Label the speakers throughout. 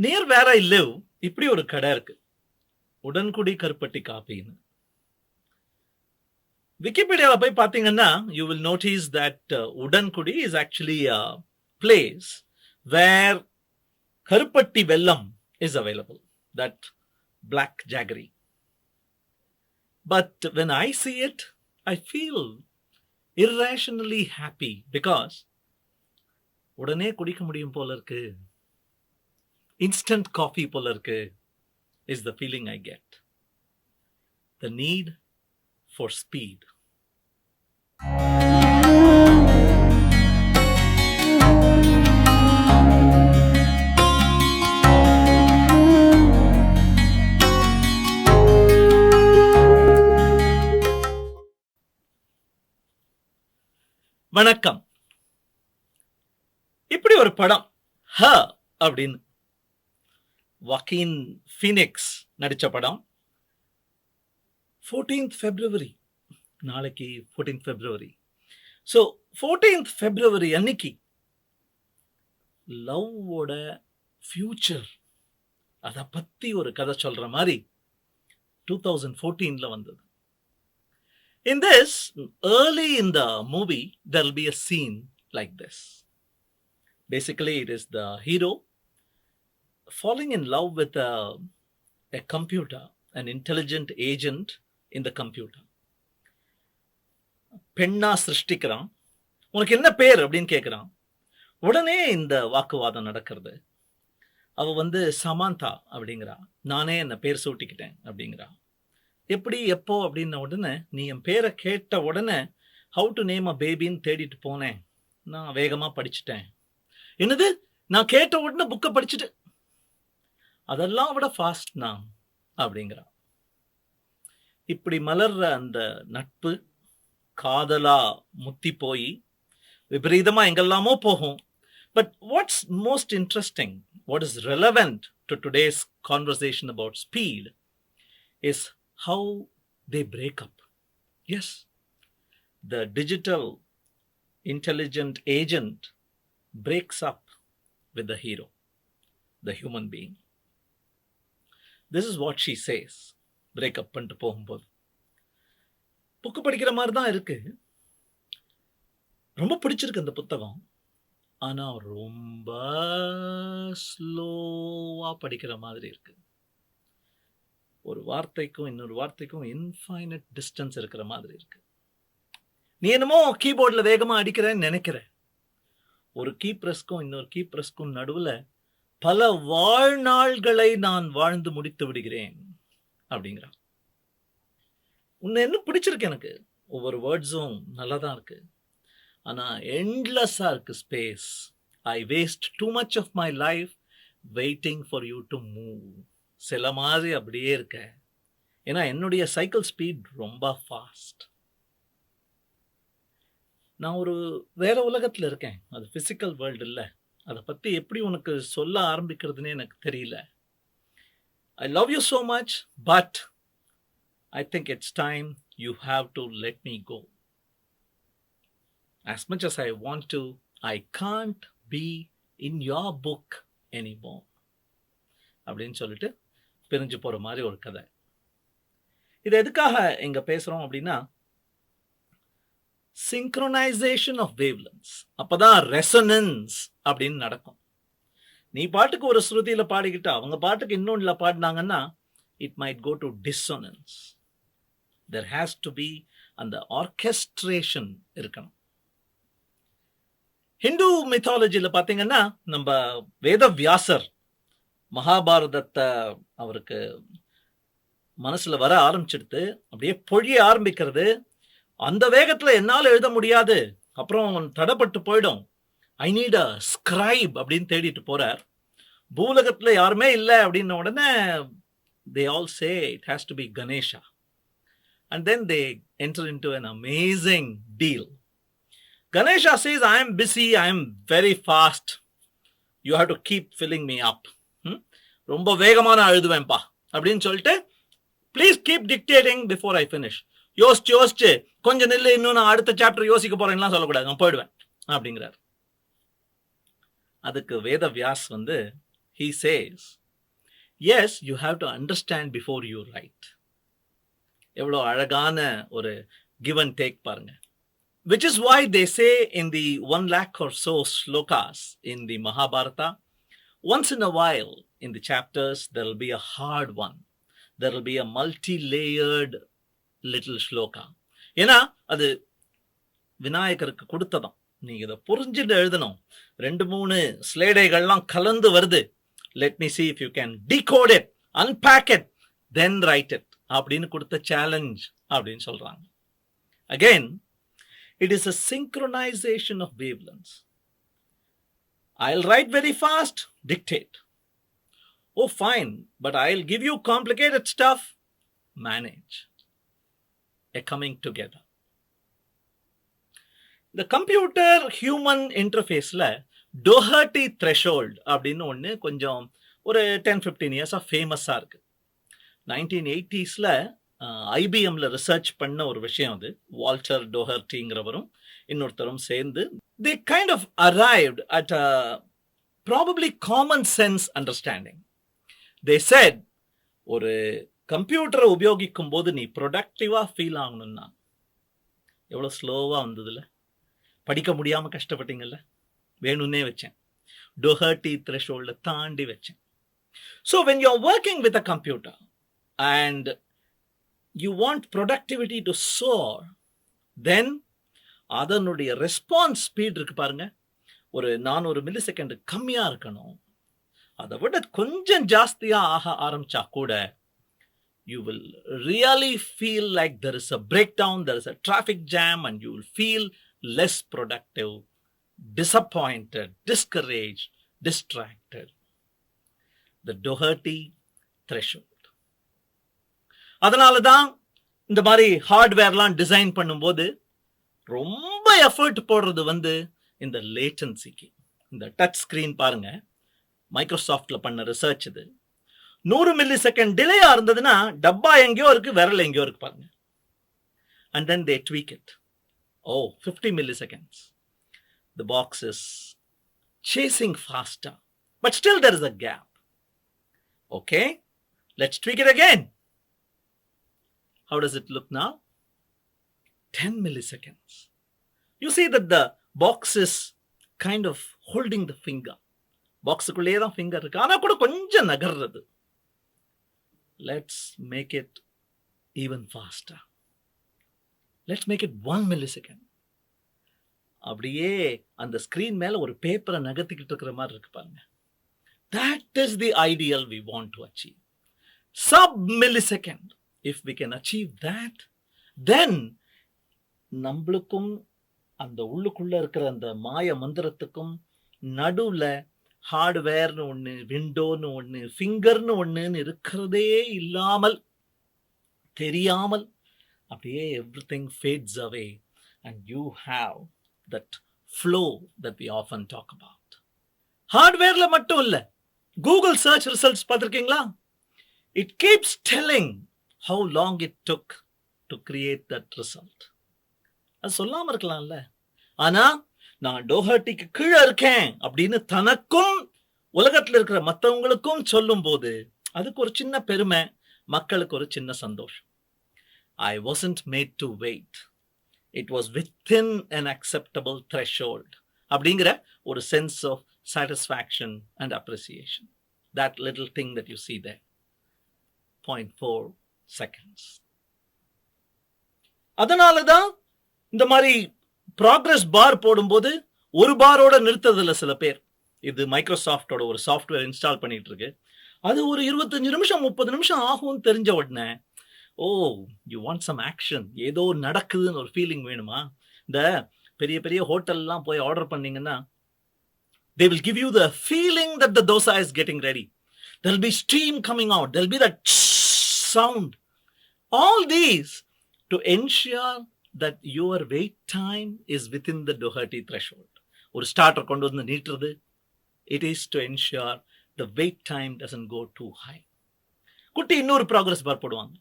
Speaker 1: Near where I live இப்படி ஒரு கடை இருக்கு. உடன்குடி கருப்பட்டி காபின்னு. விக்கிபீடியால போய் பார்த்தீங்கன்னா, you will notice that Udangudi is actually a place where கருப்பட்டி வெல்லம் is available, that black jaggery. But when I see it, I feel irrationally happy because உடனே குடிக்க முடியும் போல இருக்கு. Instant coffee போல இருக்கு is the feeling I get. The need for speed. வணக்கம். இப்படி ஒரு படம் ஹ அப்படின்னு வாக்கின் ஃபீனிக்ஸ் நடிச்ச படம். 14th February, நாளைக்கு 14th February. So 14th February அன்னைக்கு லவ்வோட ஃபியூச்சர் அதை பற்றி ஒரு கதை சொல்கிற மாதிரி 2014 வந்தது. In this, early in the movie, there will be a scene like this. Basically, it is the hero falling in love with a computer, an intelligent agent in the computer. பெண்ணா சிருஷ்டிக்கிறான். உனக்கு என்ன பேர் அப்படின்னு கேட்குறான். உடனே இந்த வாக்குவாதம் நடக்கிறது. அவ சமாந்தா அப்படிங்கிறா. நானே என்ன பேர் சூட்டிக்கிட்டேன் அப்படிங்கிறா. எப்படி எப்போ அப்படின்ன உடனே நீ என் பேரை கேட்ட உடனே ஹவு டு நேம் அ பேபின்னு தேடிட்டு போனேன். நான் வேகமாக படிச்சுட்டேன். என்னது, நான் கேட்ட உடனே புக்கை படிச்சுட்டு அதெல்லாம் விட ஃபாஸ்ட் நான் அப்படிங்கிறா. இப்படி மலர்ற அந்த நட்பு காதலா முத்தி போய் விபரீதமா எங்கெல்லாமோ போகும். But watts most interesting, what is relevant to today's conversation about speed is how they break up. Yes, the digital intelligent agent breaks up with the hero, the human being. This is what she says. Break up பண்ணிட்டு போகும்போது book படிக்கிற மாதிரி தான் இருக்கு. ரொம்ப பிடிச்சிருக்கு அந்த புத்தகம். ஆனா ரொம்ப ஸ்லோவா படிக்கிற மாதிரி இருக்கு. ஒரு வார்த்தைக்கும் இன்னொரு வார்த்தைக்கும் இன்ஃபைனட் டிஸ்டன்ஸ் இருக்கிற மாதிரி இருக்கு. நீ என்னமோ கீபோர்டில் வேகமாக அடிக்கிறேன்னு நினைக்கிற. ஒரு கீ பிரஸ்க்கும் இன்னொரு கீ பிரஸ்க்கும் நடுவில் பல வாழ்நாள்களை நான் வாழ்ந்து முடித்து விடுகிறேன் அப்படிங்கிறான். உன்னை என்ன பிடிச்சிருக்கு எனக்கு. ஒவ்வொரு வேர்ட்ஸும் நல்லா தான் இருக்கு. ஆனால் எண்ட்லெஸ்ஸாக இருக்கு space. I waste too much of my life waiting for you to move. சில மாதிரி அப்படியே இருக்க. ஏன்னா என்னுடைய சைக்கிள் ஸ்பீட் ரொம்ப ஃபாஸ்ட். நான் ஒரு வேற உலகத்தில் இருக்கேன். அது ஃபிசிக்கல் வேர்ல்டு இல்லை. அதை பற்றி எப்படி உனக்கு சொல்ல ஆரம்பிக்கிறதுனே எனக்கு தெரியல. I love you so much, but I think it's time you have to let me go. As much as I want to, I can't be in your book anymore. அப்படின்னு சொல்லிட்டு பிரிஞ்சு போகிற மாதிரி ஒரு கதை. இது எதுக்காக இங்கே பேசுகிறோம் அப்படின்னா, சிங்க்ரோனைசேஷன் ஆஃப் வேவ்லென்த்ஸ். அப்போ தான் ரெசனன்ஸ் அப்படின்னு நடக்கும். நீ பாட்டுக்கு ஒரு ஸ்ருதியில் பாடிக்கிட்டு அவங்க பாட்டுக்கு இன்னொன்றில் பாடினாங்கன்னா it might go to dissonance. There has to be அந்த ஆர்கெஸ்ட்ரேஷன் இருக்கணும். ஹிந்து மித்தாலஜியில் பார்த்தீங்கன்னா நம்ம வேதவியாசர் மகாபாரதத்தை அவருக்கு மனசில் வர ஆரம்பிச்சிடுத்து. அப்படியே பொழிய ஆரம்பிக்கிறது. அந்த வேகத்தில் என்னால் எழுத முடியாது, அப்புறம் தடைப்பட்டு போயிடும். ஐ நீட் அ ஸ்கிரைப் அப்படின்னு தேடிட்டு போகிறார். பூலகத்தில் யாருமே இல்லை அப்படின்ன உடனே they all say it has to be Ganesha. And then they enter into an amazing deal. Ganesha says, I am busy, I am very fast. You have to keep filling me up. ரொம்ப வேகமான எழுதுவேன்ப்பா அப்படின்னு சொல்லிட்டு please keep dictating before I finish. யோசிச்சு கொஞ்சம் நில்லு, இன்னும் நான் அடுத்த சாப்டர் யோசிக்க போறேன்லாம் சொல்லக்கூடாது, நான் போயிடுவேன் அப்படிங்கிறார். அதுக்கு Vedavyas he says, yes, you have to understand before you write. எவ்வளோ அழகான ஒரு give and take பாருங்க. Which is why they say in the 1 lakh or so shlokas in the Mahabharata, once in a while in the chapters, there will be a hard one. There will be a multi-layered little shloka. ஏன்னா அது விநாயகருக்கு கொடுத்ததாம். நீங்க இதை புரிஞ்சுட்டு எழுதணும். 2-3 ஸ்லேடைகள்லாம் கலந்து வருது. Let me see if you can decode it, unpack it, then write it. அப்படின்னு கொடுத்த சேலஞ்ச் அப்படின்னு சொல்றாங்க. Again, it is a synchronization of wavelengths. I'll write very fast, dictate. Oh, fine, but I'll give you complicated stuff, manage. A coming together. The computer human interfaceல Doherty threshold அப்படின்னு ஒன்று கொஞ்சம் ஒரு 10-15 இயர்ஸாக ஃபேமஸாக இருக்கு. 1980ஸ்ல ஐபிஎம்ல ரிசர்ச் பண்ண ஒரு விஷயம் அது. வால்டர் டோஹர்ட்டிங்கிறவரும் இன்னொருத்தரும் சேர்ந்து they kind of arrived at a probably common sense understanding. They said, ஒரு கம்ப்யூட்டரை உபயோகிக்கும் போது நீ ப்ரொடக்டிவாக ஃபீல் ஆகணும்னா எவ்வளோ ஸ்லோவாக வந்ததில்ல, படிக்க முடியாமல் கஷ்டப்பட்டீங்கல்ல, வேணும்னே வச்சேன், டோஹர்ட்டி த்ரெஷோல்ட தாண்டி வச்சேன். So when you are working with a computer and you want productivity to soar, then அதனுடைய ரெஸ்பான்ஸ் ஸ்பீட் இருக்கு பாருங்க, ஒரு 400 மில்லிசெகண்ட் கம்மியாக இருக்கணும். அதை விட கொஞ்சம் ஜாஸ்தியாக ஆக ஆரம்பிச்சா கூட you will really feel like there is a breakdown, there is a traffic jam, and you will feel less productive, disappointed, discouraged, distracted. The Doherty threshold. அதனால தான் இந்த மாதிரி ஹார்ட்வேர்லாம் டிசைன் பண்ணும்போது ரொம்ப எஃபர்ட் போடுறது வந்து இந்த லேட்டன்சிக்கு. இந்த டச் ஸ்கிரீன் பாருங்க, மைக்ரோசாஃப்ட்ல பண்ண ரிசர்ச் இது. 100 மில்லிசெகண்ட் டிலேயா இருந்ததுன்னா டப்பா எங்கேயோ இருக்கு, விரல் எங்கேயோ இருக்கு பாருங்க. And then they tweak it. Oh, 50 milliseconds. The box is chasing faster, but still there is a gap. Okay, let's tweak it again. How does it look now? 10 milliseconds. You see that the box is kind of holding the finger. பாக்ஸுக்குள்ளேயே தான் finger இருக்கு, ஆனால் கூட கொஞ்சம் நகர்றது. Let's make it even faster. Let's make it 1 millisecond. அப்படியே அந்த screen மேல ஒரு பேப்பரை நகர்த்திக்கிட்டு இருக்கிற மாதிரி இருக்கு பாருங்க. That is the ideal we want to achieve. Sub-millisecond. If we can achieve that, then நம்மளுக்கும் அந்த உள்ளுக்குள்ள இருக்கிற அந்த மாய மந்திரத்துக்கும் நடுவுல ஹார்ட்வேர்னு ஒன்று, விண்டோன்னு ஒன்று, ஃபிங்கர்னு ஒன்றுன்னு இருக்கிறதே இல்லாமல் தெரியாமல் அப்படியே everything fades away and you have that flow that we often talk about. ஹார்ட்வேர்ல மட்டும் இல்லை, கூகுள் சர்ச் ரிசல்ட்ஸ் பார்த்துருக்கீங்களா? It keeps telling how long it took to create that result. அது சொல்லாமல் இருக்கலாம்ல. ஆனால் நான் டோஹர்ட்டிக்கு கீழே இருக்கேன் அப்படின்னு தனக்கும் உலகத்தில் இருக்கிற மற்றவங்களுக்கும் சொல்லும் போது அதுக்கு ஒரு சின்ன பெருமை, மக்களுக்கு ஒரு சின்ன சந்தோஷம். I wasn't made to wait. It was within an acceptable threshold. அப்படிங்கிற ஒரு sense of satisfaction and appreciation. That little thing that you see there. 0.4 seconds. அதனால தான் இந்த மாதிரி ப்ராக்ரஸ் பார் போடும்போது ஒரு பாரோட நிறுத்ததில்ல சில பேர். இது மைக்ரோசாஃப்டோட ஒரு சாஃப்ட்வேர் இன்ஸ்டால் பண்ணிட்டு இருக்கு. அது ஒரு 25 நிமிஷம் 30 நிமிஷம் ஆகும்னு தெரிஞ்ச உடனே, ஓ யூ வாண்ட் சம் ஆக்ஷன், ஏதோ நடக்குதுன்னு ஒரு ஃபீலிங் வேணுமா? இந்த பெரிய பெரிய ஹோட்டல்லாம் போய் ஆர்டர் பண்ணீங்கன்னா they will give you the feeling that the dosa is getting ready. There will be steam coming out, there will be that sound. All these to ensure that your wait time is within the Doherty threshold. ஒரு starter கொண்டு வந்து நீட்டுறது, it is to ensure the wait time doesn't go too high. குட்டி இன்னொரு progress பார் போடுவாங்க.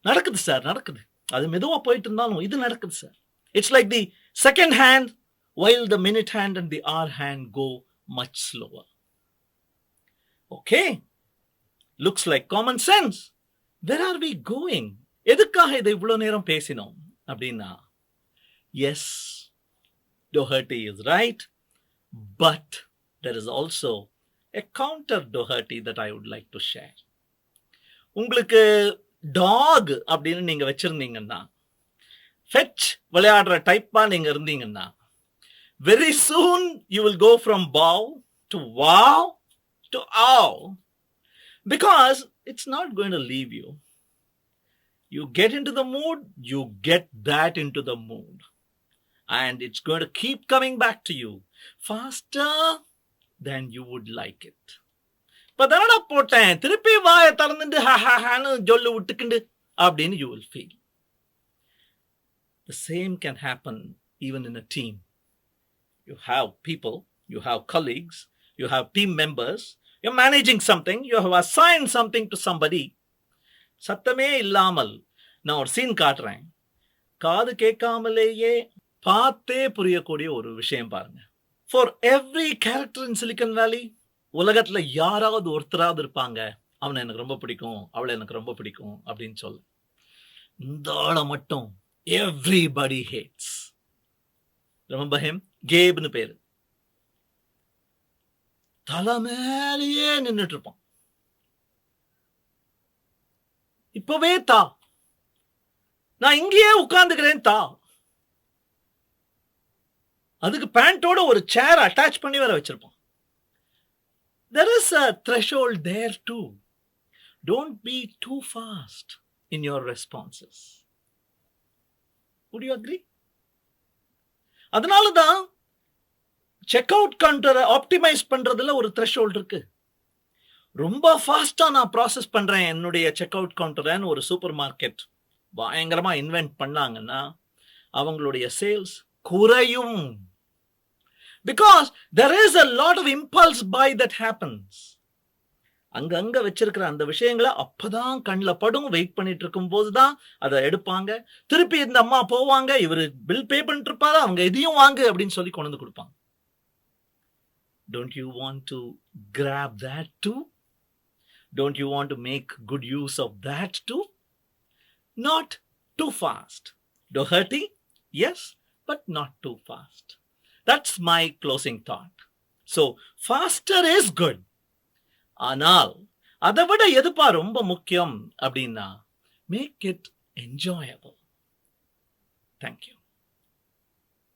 Speaker 1: நடக்குது sir, நடக்குது, அது மெதுவா போயிட்டு இருந்தாலும் இது நடக்குது sir. It's like the second hand while the minute hand and the hour hand go much slower. Okay, looks like common sense. Where are we going? எதுக்காக இதை இவ்வளவு நேரம் பேசினோம் அப்படின்னா, yes, Doherty is right, but there is also a counter Doherty that I would like to share. உங்களுக்கு talk அப்படின்னு நீங்க வச்சிருந்தீங்கன்னா, fetch விளையாடுற டைப்பா நீங்க இருந்தீங்கன்னா, very soon you will go from bow to wow to ow, because it's not going to leave you. You get into the mood, you get that into the mood, and it's going to keep coming back to you faster than you would like it. இப்பதானடா போட்டேன், திருப்பி வாய திறந்துட்டு ஹான்னு ஜொல்லு விட்டுக்கிண்டு அப்படின்னு you will feel. The same can happen even in a team. You have people, you have colleagues, you have team members, you're managing something, you have assigned something to somebody. சத்தமே இல்லாமல் நான் ஒரு scene காட்டுறேன். காது கேட்காமலேயே பார்த்தே புரியக்கூடிய ஒரு விஷயம் பாருங்க. For every character in Silicon Valley, உலகத்துல யாராவது ஒருத்தராவது இருப்பாங்க, அவனை எனக்கு ரொம்ப பிடிக்கும், அவளை எனக்கு ரொம்ப பிடிக்கும் அப்படின்னு சொல்ல. இந்த ஆளை மட்டும் everybody hates. Remember him? கேப்னு பேரு. தலை மேலேயே நின்னுட்டு இருப்பான். இப்பவே தா, நான் இங்கேயே உட்கார்ந்துக்கிறேன் தா. அதுக்கு பேண்டோட ஒரு சேர் அட்டாச் பண்ணி வர வச்சிருப்பான். There is a threshold there too. Don't be too fast in your responses. Would you agree? அதனாலதான் செக் அவுட் கவுண்டரை ஆப்டிமைஸ் பண்றதுல ஒரு த்ரெஷோல்ட் இருக்கு. ரொம்ப ஃபாஸ்டா நான் ப்ராசஸ் பண்றேன் என்னுடைய செக் அவுட் கவுண்டர்னு ஒரு சூப்பர் மார்க்கெட் பயங்கரமா இன்வென்ட் பண்ணாங்கன்னா அவங்களுடைய சேல்ஸ் குறையும். Because there is a lot of impulse buy that happens. அங்க வச்சிருக்கிற அந்த விஷயங்களை அப்பதான் கண்ணில் படும், வெயிட் பண்ணிட்டு இருக்கும் போதுதான் அதை எடுப்பாங்க. திருப்பி இந்த அம்மா போவாங்க, இவரு பில் பே பண்ணிட்டு இருப்பாரு, அவங்க எதையும் வாங்கு அப்படின்னு சொல்லி கொண்டு வந்து கொடுப்பாங்க. Don't you want to grab that too? Don't you want to make good use of that too? Not too fast. Doherty? Yes, but not too fast. That's my closing thought. So, faster is good. ஆனால் அதை விட எதுப்பா ரொம்ப முக்கியம் அப்படின்னா, make it enjoyable. Thank you.